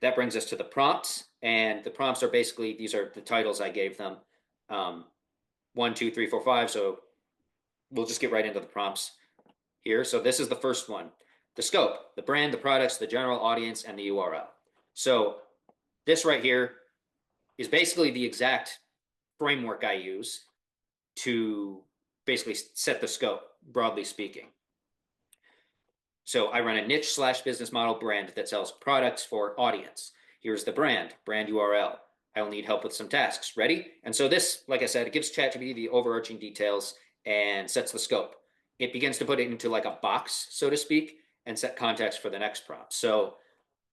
That brings us to the prompts, and the prompts are basically, these are the titles I gave them. 1, 2, 3, 4, 5. So we'll just get right into the prompts here. So this is the first one. The scope, the brand, the products, the general audience, and the URL. So this right here is basically the exact framework I use to basically set the scope, broadly speaking. So I run a niche / business model brand that sells products for audience. Here's the brand URL. I'll need help with some tasks. Ready? And so this, like I said, it gives ChatGPT the overarching details and sets the scope. It begins to put it into like a box, so to speak, and set context for the next prompt. So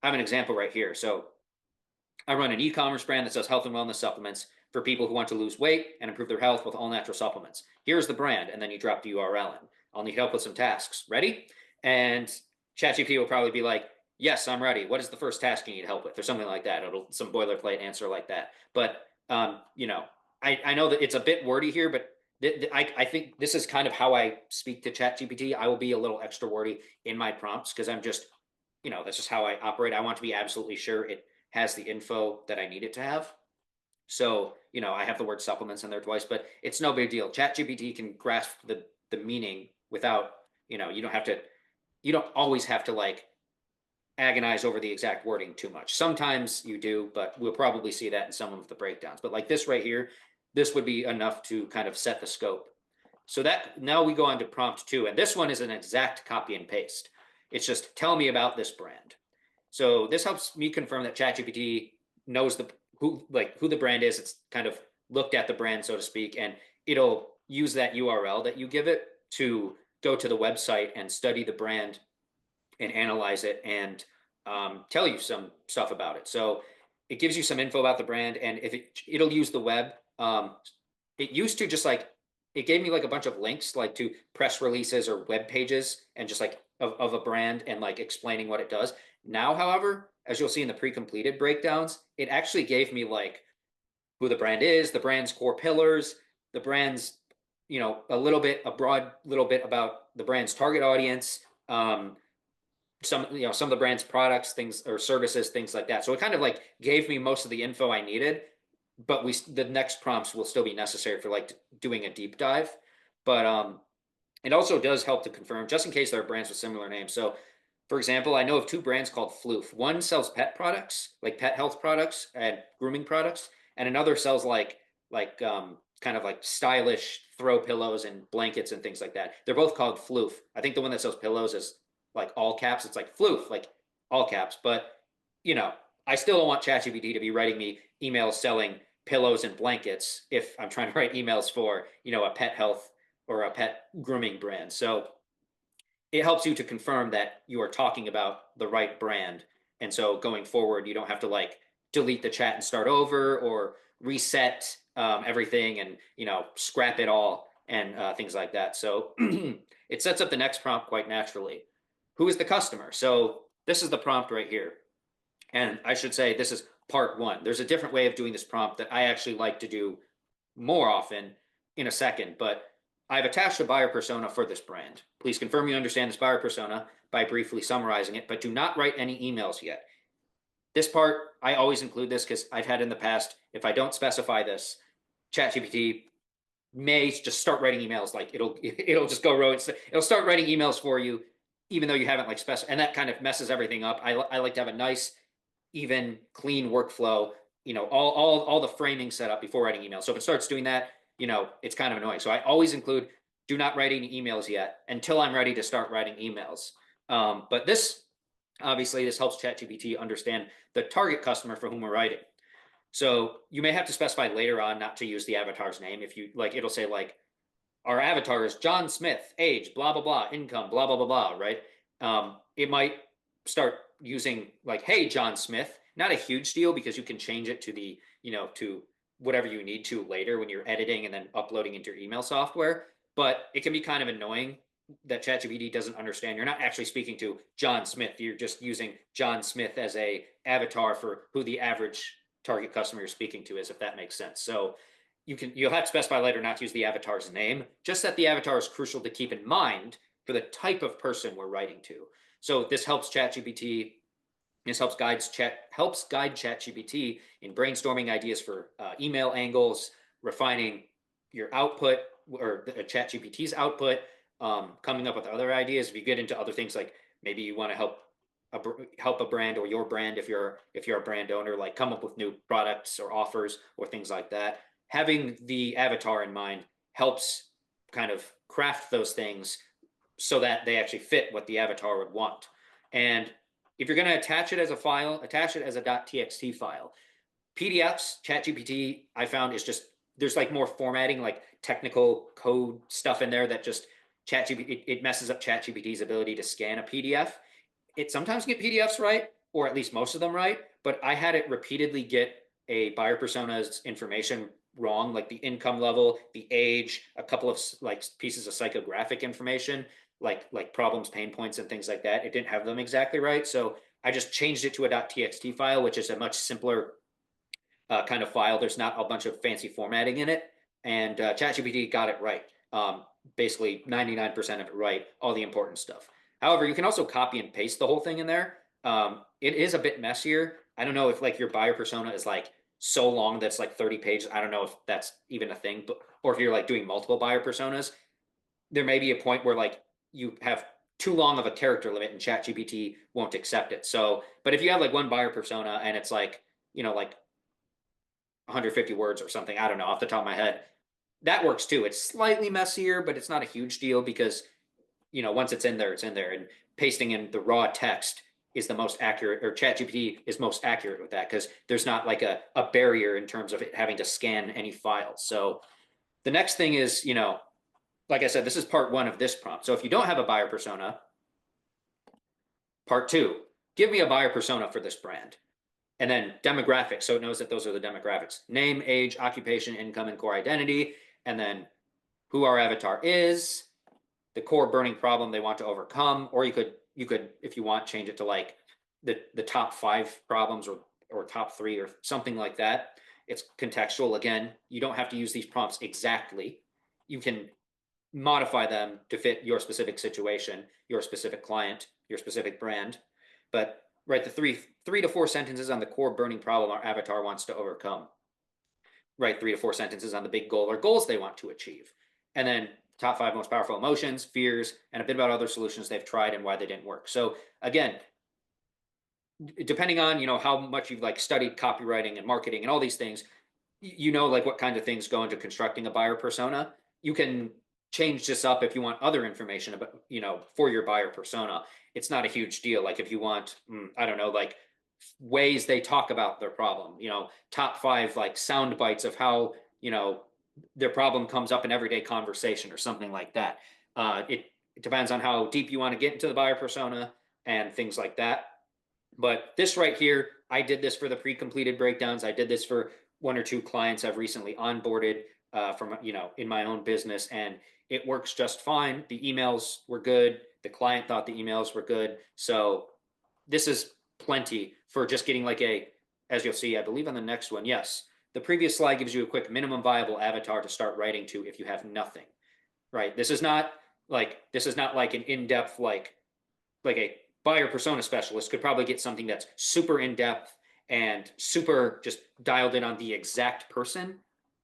I have an example right here. So I run an e-commerce brand that sells health and wellness supplements for people who want to lose weight and improve their health with all natural supplements. Here's the brand, and then you drop the URL in. I'll need help with some tasks. Ready? And ChatGPT will probably be like, yes, I'm ready. What is the first task you need help with? Or something like that. It'll some boilerplate answer like that. But, I know that it's a bit wordy here, but I think this is kind of how I speak to ChatGPT. I will be a little extra wordy in my prompts because I'm just, that's just how I operate. I want to be absolutely sure it has the info that I need it to have. So, I have the word supplements in there twice, but it's no big deal. ChatGPT can grasp the meaning without, you don't always have to like agonize over the exact wording too much. Sometimes you do, but we'll probably see that in some of the breakdowns. But like this right here, this would be enough to kind of set the scope. So that now we go on to prompt 2, and this one is an exact copy and paste. It's just tell me about this brand. So this helps me confirm that ChatGPT knows who the brand is. It's kind of looked at the brand, so to speak, and it'll use that URL that you give it to go to the website and study the brand and analyze it and tell you some stuff about it. So it gives you some info about the brand, and if it'll use the web. It used to just like, it gave me like a bunch of links like to press releases or web pages and just like of a brand and like explaining what it does. Now, however, as you'll see in the pre-completed breakdowns, it actually gave me like who the brand is, the brand's core pillars, the brand's, a broad little bit about the brand's target audience, some of the brand's products, things or services, things like that. So it kind of like gave me most of the info I needed, but the next prompts will still be necessary for like doing a deep dive. But it also does help to confirm just in case there are brands with similar names. So for example, I know of 2 brands called Floof. One sells pet products, like pet health products and grooming products, and another sells kind of like stylish throw pillows and blankets and things like that. They're both called Floof. I think the one that sells pillows is like all caps. It's like Floof, like all caps. But I still don't want ChatGPT to be writing me emails selling pillows and blankets if I'm trying to write emails for a pet health or a pet grooming brand. So it helps you to confirm that you are talking about the right brand. And so going forward, you don't have to like delete the chat and start over or reset everything and, scrap it all and things like that. So it sets up the next prompt quite naturally. Who is the customer? So this is the prompt right here. And I should say this is part 1. There's a different way of doing this prompt that I actually like to do more often in a second, but I've attached a buyer persona for this brand. Please confirm you understand this buyer persona by briefly summarizing it, but do not write any emails yet. This part, I always include this because I've had in the past, if I don't specify this, ChatGPT may just start writing emails. Like it'll just go rogue. It'll start writing emails for you, even though you haven't like specified, and that kind of messes everything up. I like to have a nice, even, clean workflow. All the framing set up before writing emails. So if it starts doing that, it's kind of annoying. So I always include do not write any emails yet until I'm ready to start writing emails. But this helps ChatGPT understand the target customer for whom we're writing. So you may have to specify later on not to use the avatar's name. If you like, it'll say like, our avatar is John Smith, age, blah, blah, blah, income, blah, blah, blah, blah, right? It might start using like, hey, John Smith, not a huge deal because you can change it to the, to whatever you need to later when you're editing and then uploading into your email software. But it can be kind of annoying that ChatGPT doesn't understand. You're not actually speaking to John Smith. You're just using John Smith as a avatar for who the average target customer you're speaking to is, if that makes sense. So you'll have to specify later not to use the avatar's name, just that the avatar is crucial to keep in mind for the type of person we're writing to. So this helps ChatGPT This helps guide ChatGPT in brainstorming ideas for email angles, refining your output or ChatGPT's output, coming up with other ideas. If you get into other things, like maybe you want to help a brand or your brand, if you're a brand owner, like come up with new products or offers or things like that. Having the avatar in mind helps kind of craft those things so that they actually fit what the avatar would want. And if you're going to attach it as a file, attach it as a .txt file. PDFs, ChatGPT, I found is just, there's like more formatting, like technical code stuff in there that just ChatGPT, it messes up ChatGPT's ability to scan a PDF. It sometimes get PDFs right, or at least most of them right, but I had it repeatedly get a buyer persona's information wrong, like the income level, the age, a couple of like pieces of psychographic information, like problems, pain points, and things like that. It didn't have them exactly right, so I just changed it to a .txt file, which is a much simpler kind of file. There's not a bunch of fancy formatting in it, and ChatGPT got it right. Basically 99% of it right, all the important stuff. However, you can also copy and paste the whole thing in there. It is a bit messier. I don't know if like your buyer persona is like so long that's like 30 pages. I don't know if that's even a thing, but or if you're like doing multiple buyer personas, there may be a point where like you have too long of a character limit and ChatGPT won't accept it. So, but if you have like one buyer persona and it's like, like 150 words or something, I don't know off the top of my head, that works too. It's slightly messier, but it's not a huge deal because once it's in there, it's in there. And pasting in the raw text is the most accurate, or ChatGPT is most accurate with that because there's not like a barrier in terms of it having to scan any files. So the next thing is, like I said, this is part one of this prompt. So if you don't have a buyer persona, part two, give me a buyer persona for this brand. And then demographics, so it knows that those are the demographics: name, age, occupation, income, and core identity. And then who our avatar is, the core burning problem they want to overcome. Or you could, if you want, change it to like the top 5 problems, or top 3 or something like that. It's contextual. Again, you don't have to use these prompts exactly. You can modify them to fit your specific situation, your specific client, your specific brand. But write the three to 4 sentences on the core burning problem our avatar wants to overcome. Write 3 to 4 sentences on the big goal or goals they want to achieve. And then top 5 most powerful emotions, fears, and a bit about other solutions they've tried and why they didn't work. So again, depending on how much you've like studied copywriting and marketing and all these things, like what kind of things go into constructing a buyer persona. You can change this up if you want other information about for your buyer persona. It's not a huge deal. Like if you want, I don't know, like ways they talk about their problem, top 5 like sound bites of how their problem comes up in everyday conversation or something like that. It depends on how deep you want to get into the buyer persona and things like that. But this right here, I did this for the pre-completed breakdowns. I did this for 1 or 2 clients I've recently onboarded from in my own business, and it works just fine. The emails were good. The client thought the emails were good. So this is plenty for just getting like as you'll see, I believe on the next one, yes, the previous slide gives you a quick minimum viable avatar to start writing to if you have nothing, right? This is not like an in-depth like a buyer persona specialist could probably get something that's super in-depth and super just dialed in on the exact person.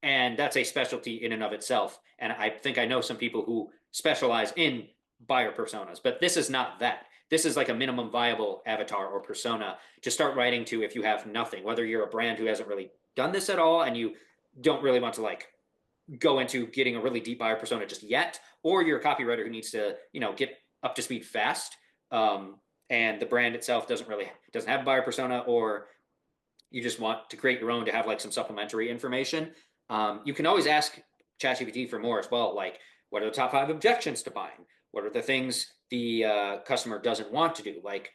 And that's a specialty in and of itself. And I think I know some people who specialize in buyer personas, but this is not that. This is like a minimum viable avatar or persona to start writing to if you have nothing, whether you're a brand who hasn't really done this at all and you don't really want to like go into getting a really deep buyer persona just yet, or you're a copywriter who needs to, get up to speed fast. And the brand itself doesn't have a buyer persona, or you just want to create your own to have like some supplementary information. You can always ask ChatGPT for more as well. Like, what are the top 5 objections to buying? What are the things the customer doesn't want to do? Like,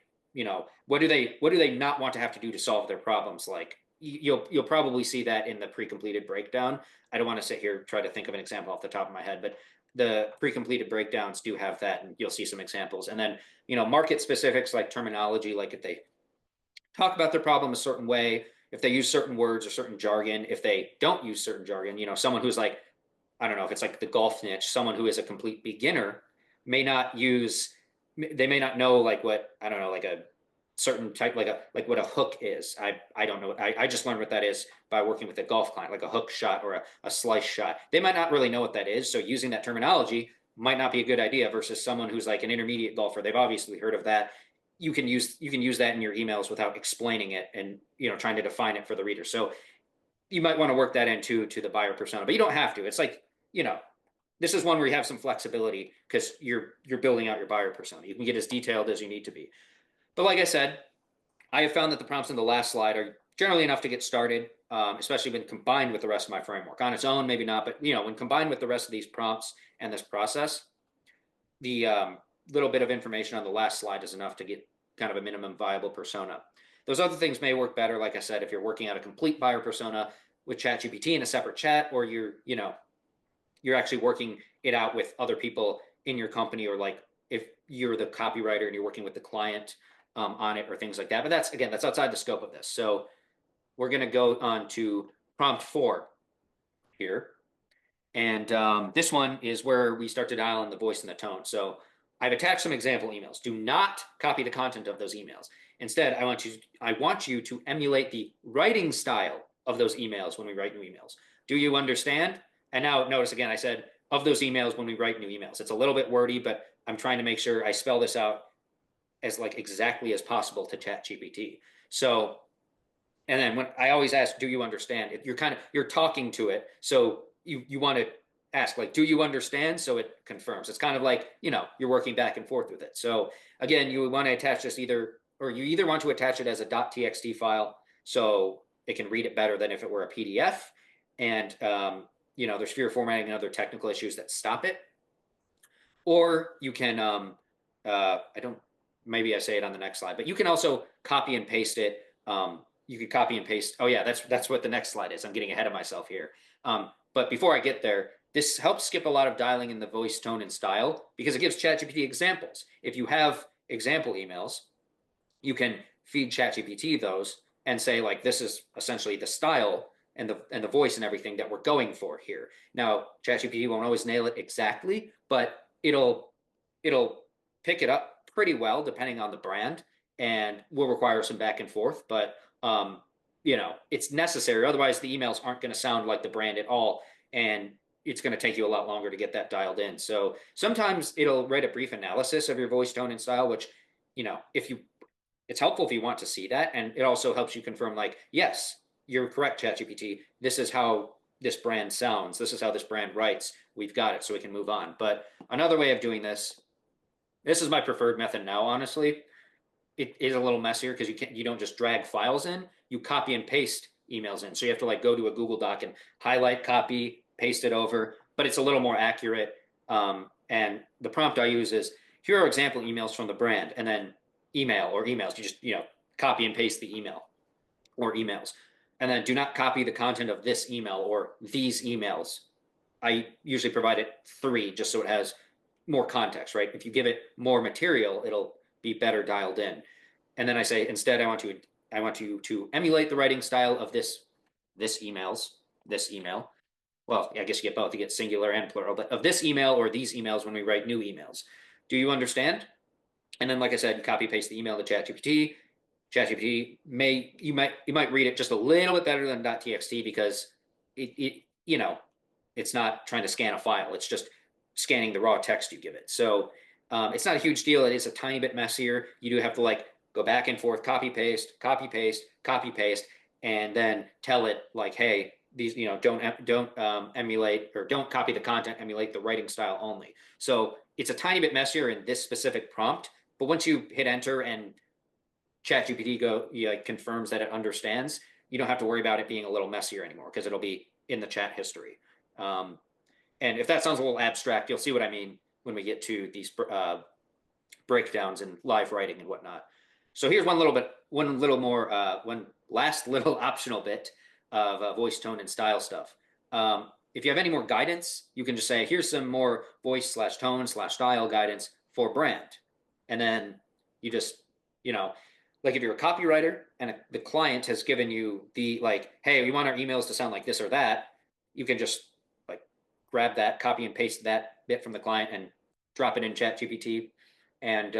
what do they not want to have to do to solve their problems? Like, you'll probably see that in the pre-completed breakdown. I don't want to sit here try to think of an example off the top of my head, but the pre-completed breakdowns do have that, and you'll see some examples. And then market specifics like terminology, like if they talk about their problem a certain way, if they use certain words or certain jargon, if they don't use certain jargon, someone who's like, I don't know if it's like the golf niche, someone who is a complete beginner may not know like what, I don't know, like certain type, like what a hook is. I don't know. I just learned what that is by working with a golf client, like a hook shot or a slice shot. They might not really know what that is. So using that terminology might not be a good idea versus someone who's like an intermediate golfer. They've obviously heard of that. You can use that in your emails without explaining it and trying to define it for the reader. So you might want to work that into to the buyer persona, but you don't have to. It's like, this is one where you have some flexibility because you're building out your buyer persona. You can get as detailed as you need to be. But like I said, I have found that the prompts in the last slide are generally enough to get started, especially when combined with the rest of my framework. On its own, maybe not, but when combined with the rest of these prompts and this process, the little bit of information on the last slide is enough to get kind of a minimum viable persona. Those other things may work better, like I said, if you're working out a complete buyer persona with ChatGPT in a separate chat, or you're actually working it out with other people in your company, or like if you're the copywriter and you're working with the client on it or things like that. But that's outside the scope of this. So we're going to go on to prompt 4 here. And this one is where we start to dial in the voice and the tone. So I've attached some example emails. Do not copy the content of those emails. Instead, I want you to emulate the writing style of those emails when we write new emails. Do you understand? And now notice again, I said of those emails when we write new emails. It's a little bit wordy, but I'm trying to make sure I spell this out as like exactly as possible to ChatGPT. So, and then when I always ask, do you understand? You're talking to it. So you want to ask like, do you understand? So it confirms. It's kind of like, you're working back and forth with it. So again, you want to attach this you either want to attach it as a .txt file so it can read it better than if it were a PDF. And, there's fewer formatting and other technical issues that stop it. Or you can, maybe I say it on the next slide, but you can also copy and paste it. You could copy and paste. Oh yeah, that's what the next slide is. I'm getting ahead of myself here. But before I get there, this helps skip a lot of dialing in the voice, tone, and style because it gives ChatGPT examples. If you have example emails, you can feed ChatGPT those and say like, this is essentially the style and the voice and everything that we're going for here. Now, ChatGPT won't always nail it exactly, but it'll pick it up pretty well depending on the brand, and will require some back and forth. But it's necessary. Otherwise, the emails aren't going to sound like the brand at all, and it's going to take you a lot longer to get that dialed in. So sometimes it'll write a brief analysis of your voice, tone, and style, which it's helpful if you want to see that, and it also helps you confirm like, yes, you're correct, ChatGPT. This is how this brand sounds. This is how this brand writes. We've got it, so we can move on. But another way of doing this is my preferred method now, honestly. It is a little messier because you don't just drag files in. You copy and paste emails in. So you have to like go to a Google Doc and highlight, copy, paste it over. But it's a little more accurate. And the prompt I use is, here are example emails from the brand, and then email or emails. You just copy and paste the email or emails. And then do not copy the content of this email or these emails. I usually provide it 3 just so it has more context, right? If you give it more material, it'll be better dialed in. And then I say, instead, I want you to emulate the writing style of this email. Well, I guess you get both, you get singular and plural, but of this email or these emails when we write new emails. Do you understand? And then, like I said, copy paste the email to ChatGPT. ChatGPT you might read it just a little bit better than .txt because it's not trying to scan a file. It's just scanning the raw text you give it. So it's not a huge deal. It is a tiny bit messier. You do have to like go back and forth, copy paste, and then tell it like, hey, these don't emulate or don't copy the content, emulate the writing style only. So it's a tiny bit messier in this specific prompt. But once you hit enter and ChatGPT confirms that it understands, you don't have to worry about it being a little messier anymore because it'll be in the chat history. And if that sounds a little abstract, you'll see what I mean when we get to these breakdowns and live writing and whatnot. So here's one last little optional bit of voice, tone, and style stuff. If you have any more guidance, you can just say, here's some more voice/tone/style guidance for brand. And then you just, like if you're a copywriter and the client has given you the like, hey, we want our emails to sound like this or that, you can just like grab that, copy and paste that bit from the client and drop it in ChatGPT. And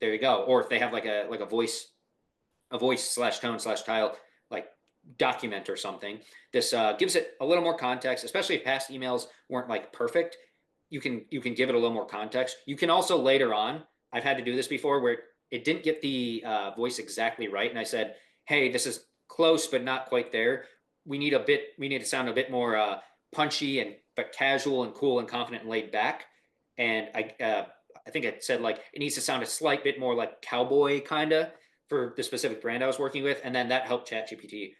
there you go. Or if they have like a voice slash tone slash style like document or something, this gives it a little more context, especially if past emails weren't like perfect. You can give it a little more context. You can also later on, I've had to do this before where it didn't get the voice exactly right, and I said, hey, this is close but not quite there. We need to sound a bit more punchy and but casual and cool and confident and laid back. And I think it said like it needs to sound a slight bit more like cowboy kind of for the specific brand I was working with, and then that helped ChatGPT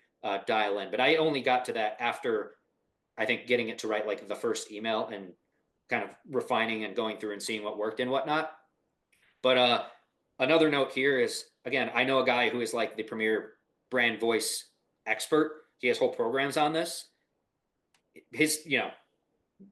dial in. But I only got to that after I think getting it to write like the first email and kind of refining and going through and seeing what worked and whatnot. But another note here is, again, I know a guy who is like the premier brand voice expert. He has whole programs on this. His,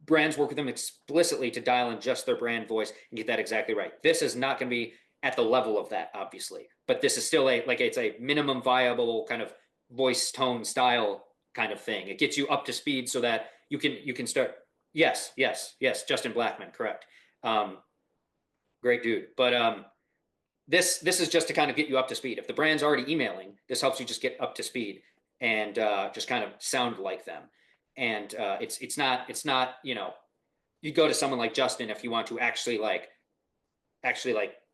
brands work with him explicitly to dial in just their brand voice and get that exactly right. This is not going to be at the level of that, obviously, but this is still it's a minimum viable kind of voice tone style kind of thing. It gets you up to speed so that you can start. Yes, Justin Blackman, correct. Great dude. But this is just to kind of get you up to speed. If the brand's already emailing, this helps you just get up to speed and just kind of sound like them. And it's not you go to someone like Justin if you want to actually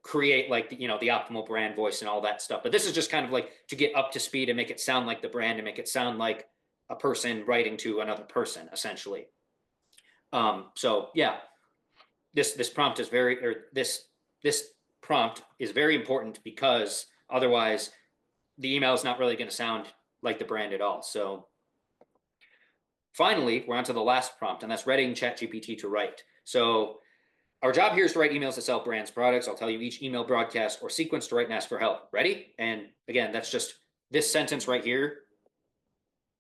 create the optimal brand voice and all that stuff. But this is just kind of like to get up to speed and make it sound like the brand and make it sound like a person writing to another person essentially. So yeah, this prompt is this prompt is very important because otherwise the email is not really going to sound like the brand at all. So finally, we're on to the last prompt, and that's readying ChatGPT to write. So our job here is to write emails to sell brands products. I'll tell you each email broadcast or sequence to write and ask for help. Ready? And again, that's just this sentence right here.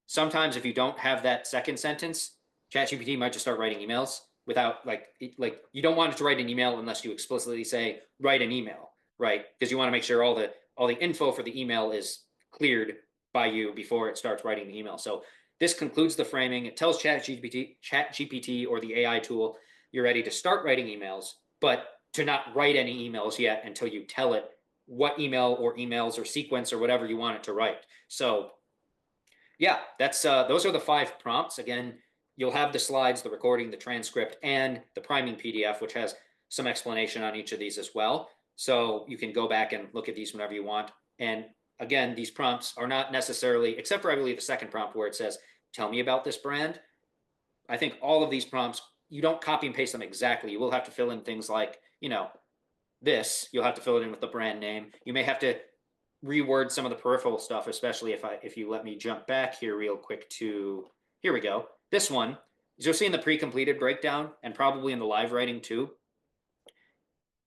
Sometimes if you don't have that second sentence, ChatGPT might just start writing emails without you don't want it to write an email unless you explicitly say write an email, right? Because you want to make sure all the info for the email is cleared by you before it starts writing the email. So this concludes the framing. It tells ChatGPT or the AI tool you're ready to start writing emails, but to not write any emails yet until you tell it what email or emails or sequence or whatever you want it to write. So yeah, that's those are the 5 prompts. Again, you'll have the slides, the recording, the transcript, and the priming PDF, which has some explanation on each of these as well. So you can go back and look at these whenever you want. And again, these prompts are not necessarily, except for I believe the second prompt where it says, tell me about this brand. I think all of these prompts, you don't copy and paste them exactly. You will have to fill in things like, this, you'll have to fill it in with the brand name. You may have to reword some of the peripheral stuff, especially if you let me jump back here real quick to, here we go. This one, you'll see in the pre-completed breakdown and probably in the live writing too.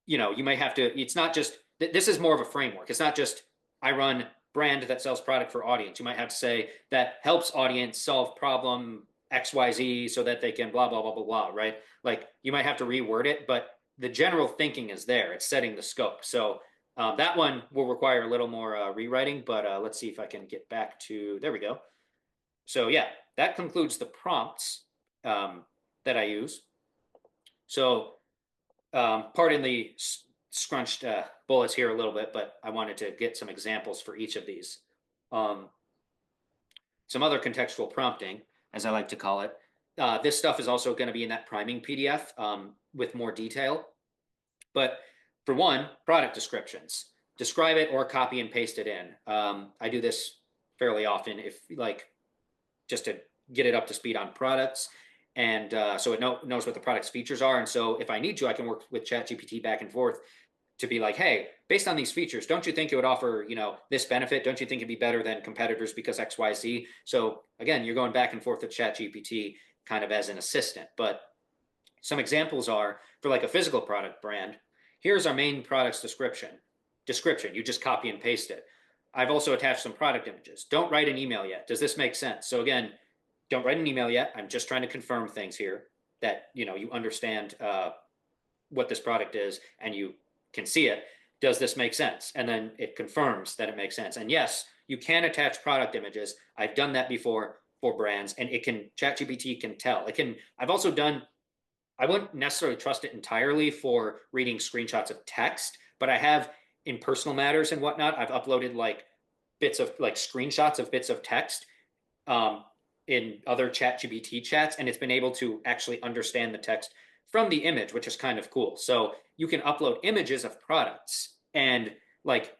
You may have to, it's not just, this is more of a framework. It's not just, I run brand that sells product for audience. You might have to say that helps audience solve problem XYZ so that they can blah, blah, blah, blah, blah, right? Like you might have to reword it, but the general thinking is there. It's setting the scope. So that one will require a little more rewriting, but let's see if I can get back to, there we go. So yeah, that concludes the prompts that I use. So pardon the scrunched bullets here a little bit, but I wanted to get some examples for each of these. Some other contextual prompting, as I like to call it. This stuff is also going to be in that priming PDF with more detail. But for one, product descriptions. Describe it or copy and paste it in. I do this fairly often just to get it up to speed on products. And so it knows what the product's features are. And so if I need to, I can work with ChatGPT back and forth to be like, hey, based on these features, don't you think it would offer, this benefit? Don't you think it'd be better than competitors because X, Y, Z? So again, you're going back and forth with ChatGPT kind of as an assistant. But some examples are for like a physical product brand. Here's our main product's description. You just copy and paste it. I've also attached some product images. Don't write an email yet. Does this make sense? So again, don't write an email yet. I'm just trying to confirm things here that, you understand what this product is and you can see it. Does this make sense? And then it confirms that it makes sense. And yes, you can attach product images. I've done that before for brands, and ChatGPT can tell. I've also done, I wouldn't necessarily trust it entirely for reading screenshots of text, but I have in personal matters and whatnot, I've uploaded like bits of like screenshots of bits of text um, in other ChatGPT chats, and it's been able to actually understand the text from the image, which is kind of cool. So you can upload images of products, and like,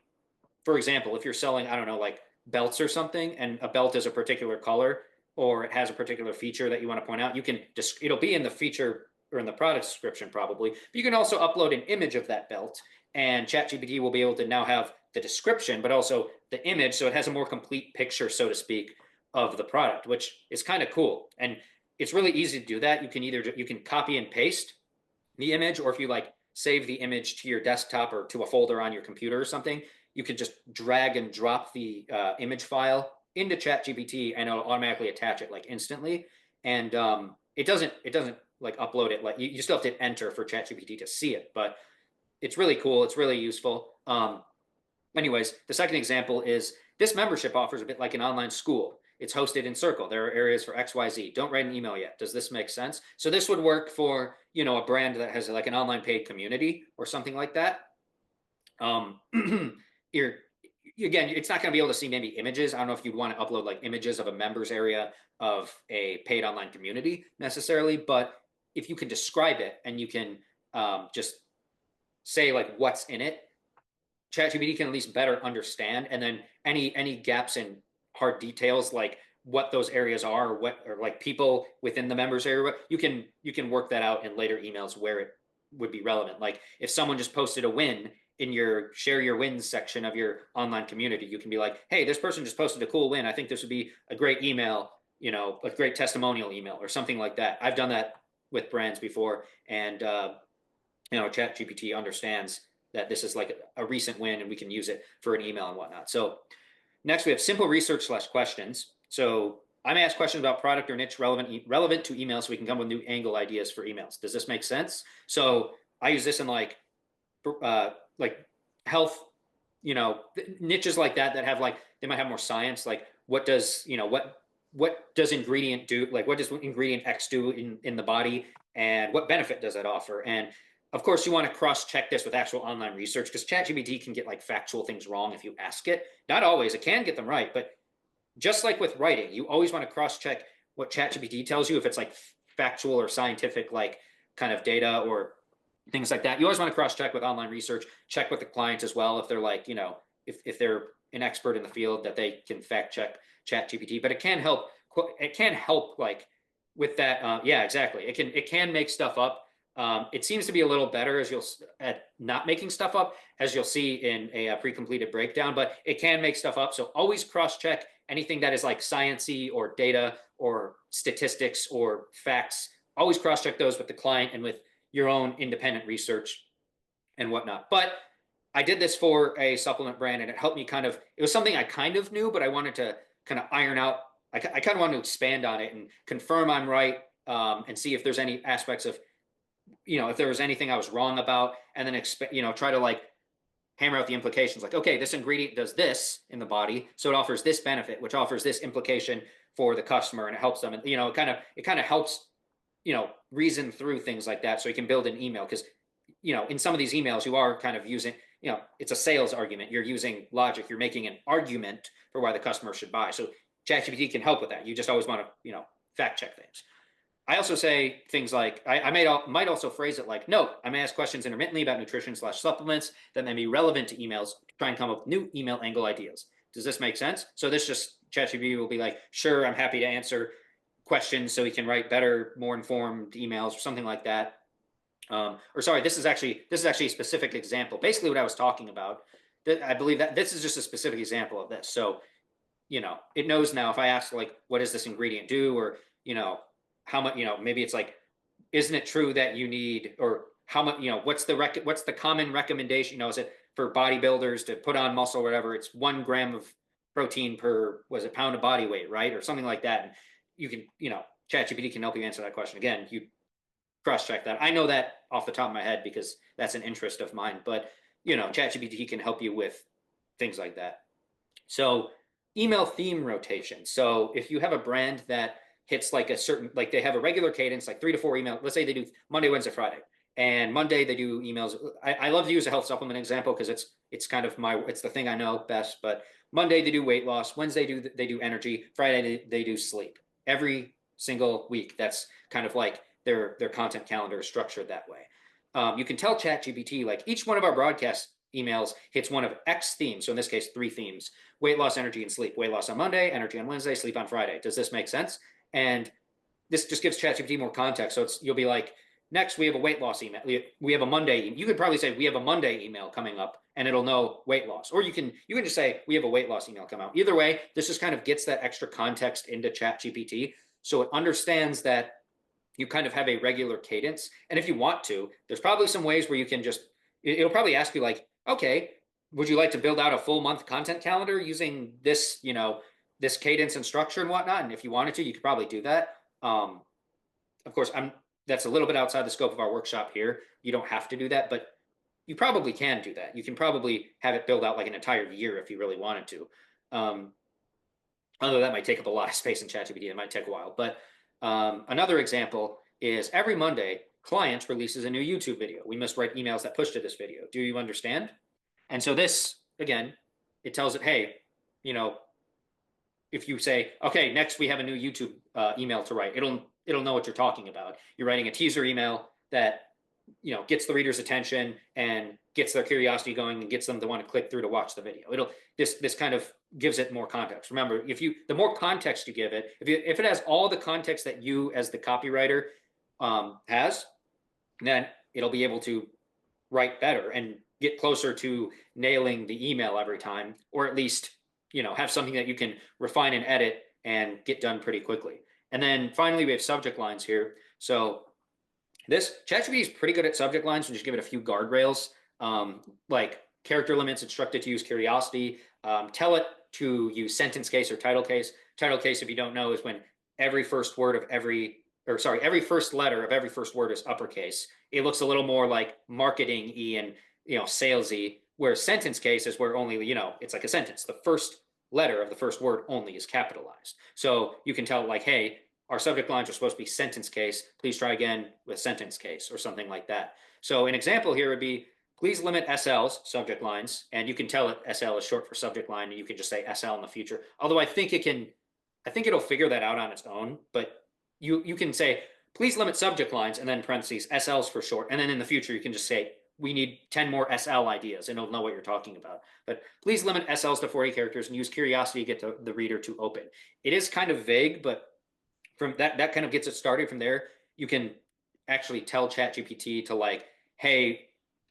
for example, if you're selling, I don't know, like belts or something, and a belt is a particular color or it has a particular feature that you want to point out, you can just, it'll be in the feature or in the product description probably, but you can also upload an image of that belt, and ChatGPT will be able to now have the description, but also the image, so it has a more complete picture, so to speak, of the product, which is kind of cool. And it's really easy to do that. You can either you can copy and paste the image, or if you like save the image to your desktop or to a folder on your computer or something, you can just drag and drop the image file into ChatGPT, and it'll automatically attach it like instantly. And it doesn't like upload it, like you still have to enter for ChatGPT to see it, but it's really cool. It's really useful. Anyways, the second example is this membership offers a bit like an online school. It's hosted in Circle. There are areas for XYZ. Don't write an email yet. Does this make sense? So this would work for, a brand that has like an online paid community or something like that. You're, again, it's not going to be able to see maybe images. I don't know if you'd want to upload like images of a members area of a paid online community necessarily, but if you can describe it and you can just say like what's in it, ChatGPT can at least better understand, and then any gaps in hard details like what those areas are, or like people within the members area, you can work that out in later emails where it would be relevant. Like if someone just posted a win in your share your wins section of your online community, you can be like, hey, this person just posted a cool win. I think this would be a great email, a great testimonial email or something like that. I've done that with brands before, and ChatGPT understands that this is like a recent win and we can use it for an email and whatnot. So next we have simple research / questions. So I may ask questions about product or niche relevant to emails, so we can come with new angle ideas for emails. Does this make sense? So I use this in like health, niches like that have like, they might have more science. Like what does ingredient do? Like what does ingredient X do in the body, and what benefit does that offer? And of course, you want to cross-check this with actual online research, because ChatGPT can get like factual things wrong if you ask it. Not always, it can get them right, but just like with writing, you always want to cross-check what ChatGPT tells you, if it's like factual or scientific, like kind of data or things like that. You always want to cross-check with online research, check with the clients as well, if they're like, if they're an expert in the field, that they can fact-check ChatGPT. But it can help like with that. Yeah, exactly. It can make stuff up. It seems to be a little better at not making stuff up, as you'll see in a pre-completed breakdown, but it can make stuff up. So always cross-check anything that is like sciencey or data or statistics or facts. Always cross-check those with the client and with your own independent research and whatnot. But I did this for a supplement brand, and it helped me it was something I kind of knew, but I wanted to kind of iron out. I kind of wanted to expand on it and confirm I'm right, and see if there's any aspects of, if there was anything I was wrong about, and then try to like hammer out the implications. Like, okay, this ingredient does this in the body, so it offers this benefit, which offers this implication for the customer, and it helps them. And it kind of helps reason through things like that, so you can build an email. Because in some of these emails, you are kind of using, it's a sales argument. You're using logic. You're making an argument for why the customer should buy. So ChatGPT can help with that. You just always want to fact check things. I also say things like, I might also phrase it like, note, I may ask questions intermittently about nutrition / supplements that may be relevant to emails, try and come up with new email angle ideas. Does this make sense? So this just, ChatGPT will be like, sure, I'm happy to answer questions so he can write better, more informed emails or something like that. Or sorry, this is actually a specific example. Basically what I was talking about, I believe that this is just a specific example of this. So, it knows now if I ask like, what does this ingredient do? Or, how much, maybe it's like, isn't it true that you need, or how much, what's the common recommendation? Is it for bodybuilders to put on muscle or whatever? It's 1 gram of protein per, pound of body weight, right? Or something like that. And you can, ChatGPT can help you answer that question. Again, you cross-check that. I know that off the top of my head because that's an interest of mine, but ChatGPT can help you with things like that. So email theme rotation. So if you have a brand that hits like a certain, like they have a regular cadence, like 3 to 4 email, let's say they do Monday, Wednesday, Friday, and Monday they do emails. I love to use a health supplement example because it's kind of it's the thing I know best. But Monday they do weight loss. Wednesday they do energy. Friday they do sleep. Every single week, that's kind of like their content calendar is structured that way. You can tell ChatGPT like each one of our broadcast emails hits one of X themes. So in this case, 3 themes: weight loss, energy, and sleep. Weight loss on Monday, energy on Wednesday, sleep on Friday. Does this make sense? And this just gives ChatGPT more context. So you'll be like, next we have a weight loss email. We have a Monday. You could probably say we have a Monday email coming up, and it'll know weight loss. Or you can just say we have a weight loss email come out. Either way, this just kind of gets that extra context into ChatGPT, so it understands that you kind of have a regular cadence. And if you want to, there's probably some ways where you can just, it'll probably ask you like, okay, would you like to build out a full month content calendar using this, this cadence and structure and whatnot? And if you wanted to, you could probably do that. Of course, that's a little bit outside the scope of our workshop here. You don't have to do that, but you probably can do that. You can probably have it build out like an entire year if you really wanted to. Although that might take up a lot of space in ChatGPT, it might take a while. But another example is every Monday, client releases a new YouTube video. We must write emails that push to this video. Do you understand? And so this, again, it tells it, hey, if you say, okay, next we have a new YouTube email to write, it'll know what you're talking about. You're writing a teaser email that gets the reader's attention and gets their curiosity going and gets them to want to click through to watch the video. This kind of gives it more context. Remember, the more context you give it, if it has all the context that you as the copywriter has, then it'll be able to write better and get closer to nailing the email every time, or at least have something that you can refine and edit and get done pretty quickly. And then finally, we have subject lines here. So this ChatGPT is pretty good at subject lines. We just give it a few guardrails, like character limits, instruct it to use curiosity, tell it to use sentence case or title case. Title case, if you don't know, is when every first letter of every first word is uppercase. It looks a little more like marketing-y and salesy, where sentence case is where only, it's like a sentence. The first letter of the first word only is capitalized. So you can tell like, hey, our subject lines are supposed to be sentence case. Please try again with sentence case or something like that. So an example here would be, please limit SL's subject lines. And you can tell it SL is short for subject line, and you can just say SL in the future. Although I think it'll figure that out on its own, but you can say, please limit subject lines, and then parentheses, SL's for short. And then in the future, you can just say, we need 10 more SL ideas, and it'll know what you're talking about. But please limit SLs to 40 characters and use curiosity to get the reader to open. It is kind of vague, but from that kind of gets it started. From there, you can actually tell ChatGPT to like, hey,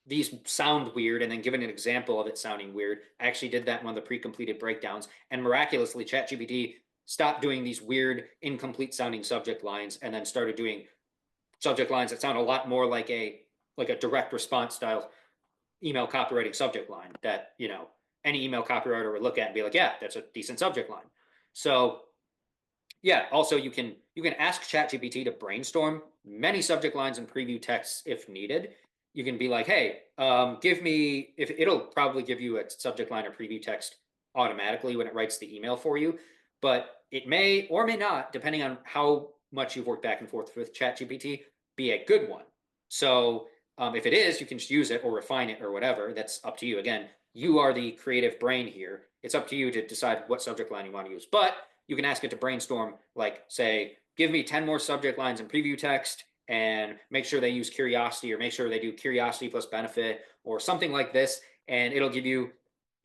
these sound weird, and then give it an example of it sounding weird. I actually did that in one of the pre-completed breakdowns, and miraculously, ChatGPT stopped doing these weird, incomplete sounding subject lines, and then started doing subject lines that sound a lot more like a direct response style email copywriting subject line that any email copywriter would look at and be like, yeah, that's a decent subject line. So yeah, also you can ask ChatGPT to brainstorm many subject lines and preview texts if needed. You can be like, hey, give me, if it'll probably give you a subject line or preview text automatically when it writes the email for you, but it may or may not, depending on how much you've worked back and forth with ChatGPT, be a good one. So if it is, you can just use it or refine it or whatever. That's up to you. Again, you are the creative brain here. It's up to you to decide what subject line you want to use. But you can ask it to brainstorm, like say, give me 10 more subject lines in preview text and make sure they use curiosity, or make sure they do curiosity plus benefit or something like this. And it'll give you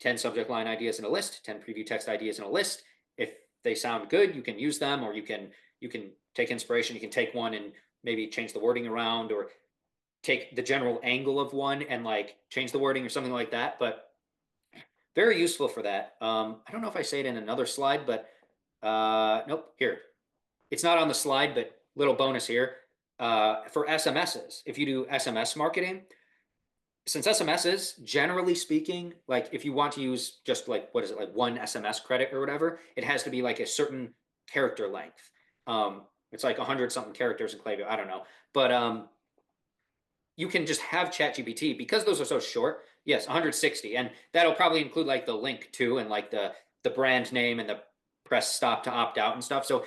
10 subject line ideas in a list, 10 preview text ideas in a list. If they sound good, you can use them, or you can take inspiration. You can take one and maybe change the wording around, or take the general angle of one and like change the wording or something like that. But very useful for that. I don't know if I say it in another slide, but nope, here. It's not on the slide, but little bonus here. For SMSs, if you do SMS marketing, since SMSs, generally speaking, like if you want to use just like, what is it, like one SMS credit or whatever, it has to be like a certain character length. It's like 100 something characters in Klaviyo, I don't know. But you can just have ChatGPT, because those are so short, yes, 160. And that'll probably include like the link too, and like the brand name and the press stop to opt out and stuff. So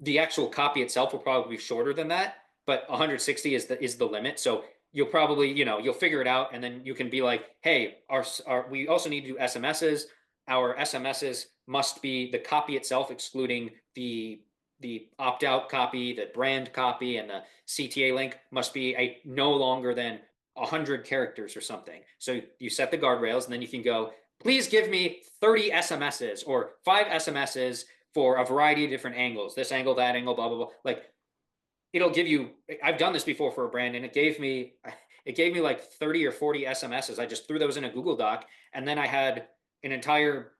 the actual copy itself will probably be shorter than that, but 160 is the limit. So you'll probably, you'll figure it out, and then you can be like, hey, we also need to do SMSs. Our SMSs must be the copy itself, excluding the opt-out copy, the brand copy, and the CTA link must be no longer than 100 characters or something. So you set the guardrails, and then you can go, please give me 30 SMSs or 5 SMSs for a variety of different angles, this angle, that angle, blah, blah, blah. Like, it'll give you, I've done this before for a brand, and it gave me like 30 or 40 SMSs. I just threw those in a Google Doc, and then I had an entire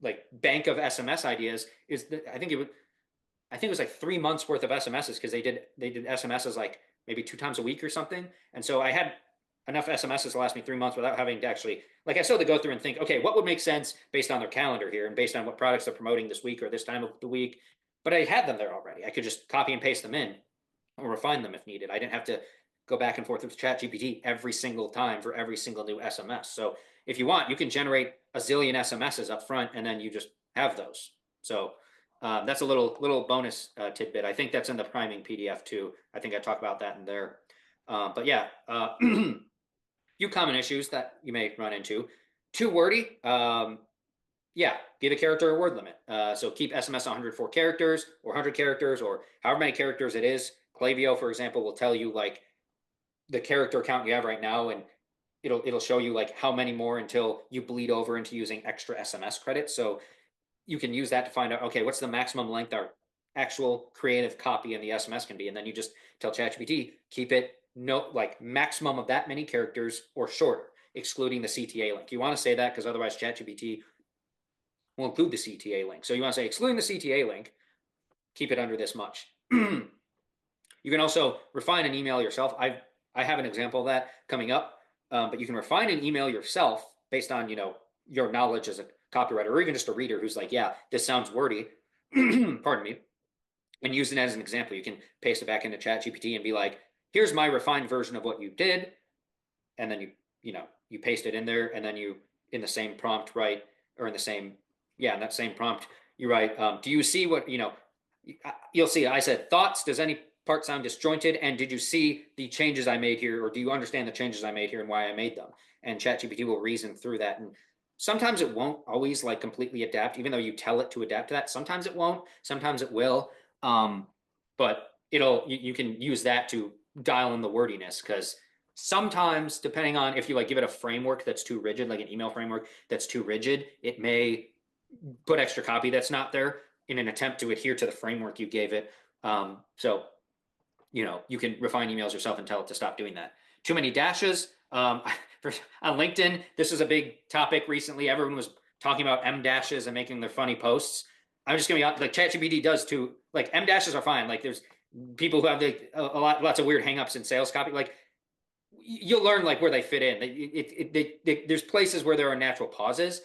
like bank of SMS ideas. I think it was like 3 months worth of SMSs, because they did SMSs like maybe 2 times a week or something. And so I had enough SMSs to last me 3 months without having to actually, like, I still had to go through and think, okay, what would make sense based on their calendar here and based on what products they're promoting this week or this time of the week. But I had them there already. I could just copy and paste them in or refine them if needed. I didn't have to go back and forth with ChatGPT every single time for every single new SMS. So if you want, you can generate a zillion SMSs up front, and then you just have those. So that's a little bonus tidbit. I think that's in the priming PDF too. I think I talk about that in there. But yeah, few common issues that you may run into. Too wordy. Yeah, give a character a word limit. So keep SMS 104 characters or 100 characters or however many characters it is. Klaviyo, for example, will tell you like the character count you have right now, and it'll show you like how many more until you bleed over into using extra SMS credits. So you can use that to find out, okay, what's the maximum length our actual creative copy in the SMS can be. And then you just tell ChatGPT, keep it like maximum of that many characters or shorter, excluding the CTA link. You want to say that because otherwise ChatGPT will include the CTA link. So you want to say, excluding the CTA link, keep it under this much. You can also refine an email yourself. I have an example of that coming up, but you can refine an email yourself based on, your knowledge as a copywriter, or even just a reader who's like, yeah, this sounds wordy, pardon me, and use it as an example. You can paste it back into ChatGPT and be like, here's my refined version of what you did. And then you paste it in there, and then you, in the same prompt, write, or in that same prompt, you write, do you see what, you'll see, I said, thoughts, does any part sound disjointed? And did you see the changes I made here? Or do you understand the changes I made here and why I made them? And ChatGPT will reason through that. And sometimes it won't always like completely adapt, even though you tell it to adapt to that. Sometimes it won't, sometimes it will. But you can use that to dial in the wordiness, because sometimes, depending on if you like give it a framework that's too rigid, like an email framework that's too rigid, it may put extra copy that's not there in an attempt to adhere to the framework you gave it. So you can refine emails yourself and tell it to stop doing that. Too many dashes. On LinkedIn, this is a big topic recently. Everyone was talking about M dashes and making their funny posts. I'm just gonna be like, ChatGPT does too. Like, M dashes are fine. Like, there's people who have lots of weird hangups in sales copy. Like, you'll learn like where they fit in. There's places where there are natural pauses,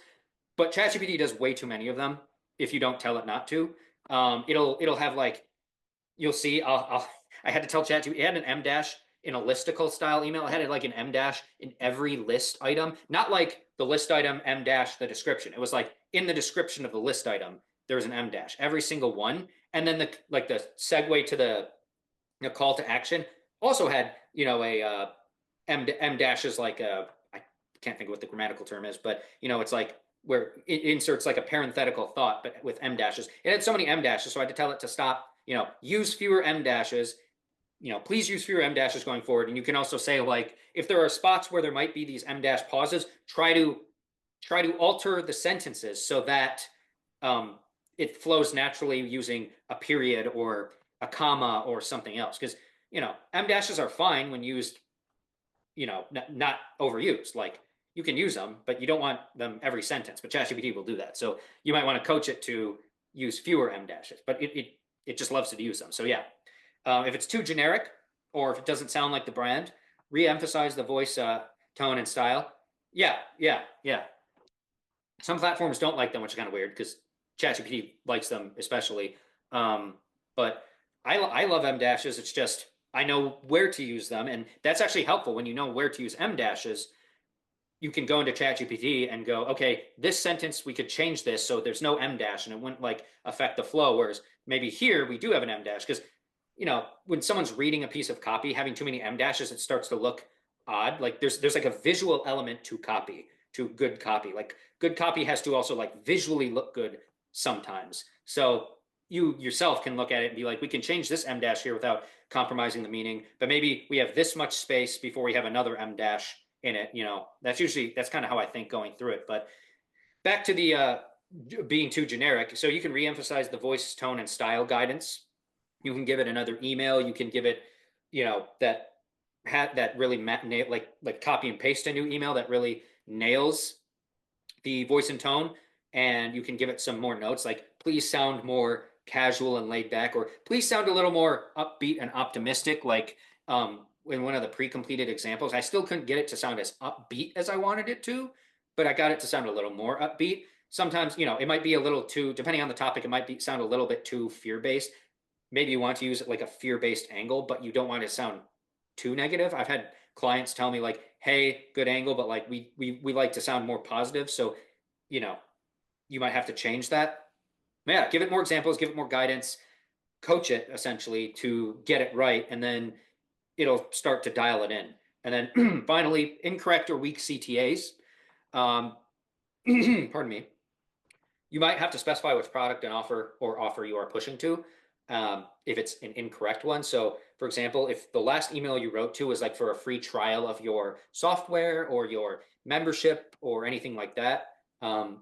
but ChatGPT does way too many of them if you don't tell it not to. It'll have like, you'll see. I had to tell ChatGPT, it had an M dash in a listicle style email. I had it like an M dash in every list item, not like the list item M dash the description. It was like in the description of the list item, there was an M dash, every single one. And then the segue to the call to action also had, a M dash is like I can't think of what the grammatical term is, but it's like where it inserts like a parenthetical thought, but with M dashes. It had so many M dashes, so I had to tell it to stop, use fewer M dashes. Please use fewer M dashes going forward. And you can also say, like, if there are spots where there might be these M dash pauses, try to alter the sentences so that it flows naturally using a period or a comma or something else. Because M dashes are fine when used, not overused. Like, you can use them, but you don't want them every sentence. But ChatGPT will do that. So you might want to coach it to use fewer M dashes, but it just loves to use them. So yeah. If it's too generic, or if it doesn't sound like the brand, re-emphasize the voice, tone, and style. Yeah. Some platforms don't like them, which is kind of weird because ChatGPT likes them especially. But I love M dashes. It's just I know where to use them, and that's actually helpful when you know where to use M dashes. You can go into ChatGPT and go, okay, this sentence, we could change this so there's no M dash, and it wouldn't like affect the flow. Whereas maybe here we do have an M dash, because when someone's reading a piece of copy, having too many M dashes, it starts to look odd. Like there's like a visual element to copy, to good copy. Like good copy has to also like visually look good sometimes. So you yourself can look at it and be like, we can change this M dash here without compromising the meaning, but maybe we have this much space before we have another M dash in it. That's kind of how I think going through it. But back to the being too generic. So you can reemphasize the voice, tone, and style guidance. You can give it another email. You can give it, that really like copy and paste a new email that really nails the voice and tone. And you can give it some more notes like, please sound more casual and laid back, or please sound a little more upbeat and optimistic. Like in one of the pre-completed examples, I still couldn't get it to sound as upbeat as I wanted it to, but I got it to sound a little more upbeat. Sometimes, it might be a little too, depending on the topic, it might sound a little bit too fear-based. Maybe you want to use it like a fear-based angle, but you don't want it to sound too negative. I've had clients tell me like, hey, good angle, but like we like to sound more positive. So, you might have to change that. Yeah, give it more examples, give it more guidance, coach it essentially to get it right, and then it'll start to dial it in. And then finally, incorrect or weak CTAs. Pardon me. You might have to specify which product and offer you are pushing to, if it's an incorrect one. So for example, if the last email you wrote to was like for a free trial of your software or your membership or anything like that, and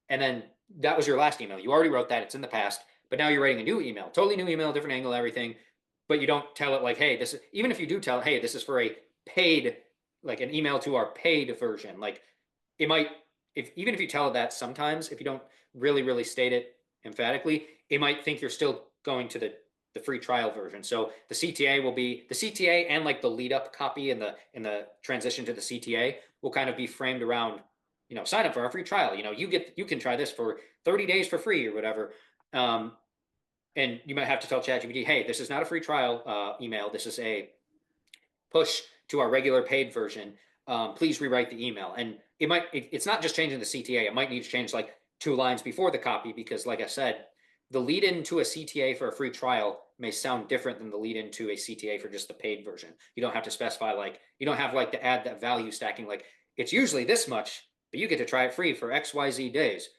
then that was your last email, you already wrote that, it's in the past, but now you're writing a new email, totally new email, different angle, everything, but you don't tell it like, hey, this is, even if you do tell, hey, this is for a paid, like an email to our paid version, like it might, even if you tell it that, sometimes if you don't really state it emphatically, it might think you're still going to the free trial version. So the CTA will be the CTA, and like the lead up copy in the transition to the CTA will kind of be framed around, sign up for our free trial. You can try this for 30 days for free or whatever. And you might have to tell ChatGPT, hey, this is not a free trial email. This is a push to our regular paid version. Please rewrite the email. And it's not just changing the CTA. It might need to change like 2 lines before the copy, because like I said, the lead into a CTA for a free trial may sound different than the lead into a CTA for just the paid version. You don't have to specify, like, you don't have like to add that value stacking, like it's usually this much, but you get to try it free for XYZ days.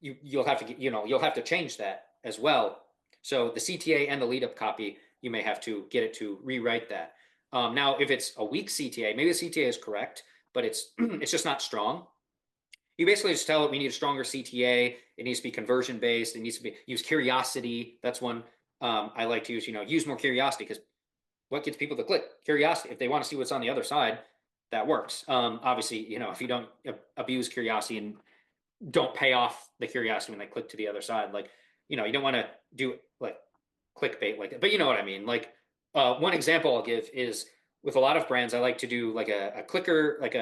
You'll have to, you'll have to change that as well. So the CTA and the lead up copy, you may have to get it to rewrite that. Now, if it's a weak CTA, maybe the CTA is correct, but it's it's just not strong. You basically just tell it, we need a stronger CTA. It needs to be conversion based. It needs to be use curiosity. That's one I like to use. Use more curiosity, because what gets people to click? Curiosity. If they want to see what's on the other side, that works. Obviously, if you don't abuse curiosity and don't pay off the curiosity when they click to the other side, like, you don't want to do like clickbait like that, but you know what I mean. Like one example I'll give is, with a lot of brands, I like to do like a clicker, like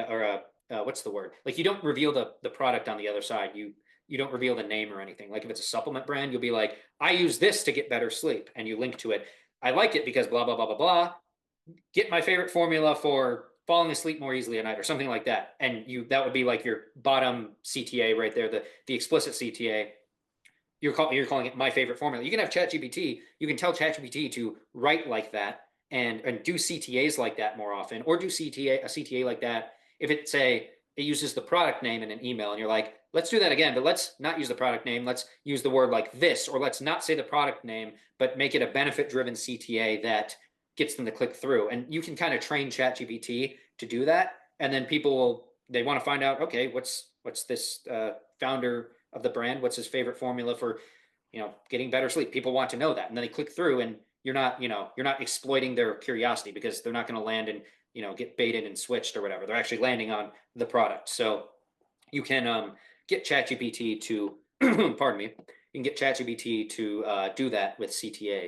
what's the word? Like, you don't reveal the product on the other side. You don't reveal the name or anything. Like if it's a supplement brand, you'll be like, I use this to get better sleep, and you link to it. I like it because blah blah blah blah blah. Get my favorite formula for falling asleep more easily at night, or something like that. And that would be like your bottom CTA right there, the explicit CTA. You're calling it my favorite formula. You can have ChatGPT. You can tell ChatGPT to write like that and do CTAs like that more often, or do a CTA like that if it uses the product name in an email, and you're like, let's do that again, but let's not use the product name. Let's use the word like this, or let's not say the product name, but make it a benefit-driven CTA that gets them to click through. And you can kind of train ChatGPT to do that, and then they want to find out, okay, what's this founder of the brand, what's his favorite formula for getting better sleep? People want to know that, and then they click through, and you're not exploiting their curiosity, because they're not going to land and get baited and switched or whatever. They're actually landing on the product. So you can get ChatGPT to pardon me, you can get ChatGPT to do that with CTAs.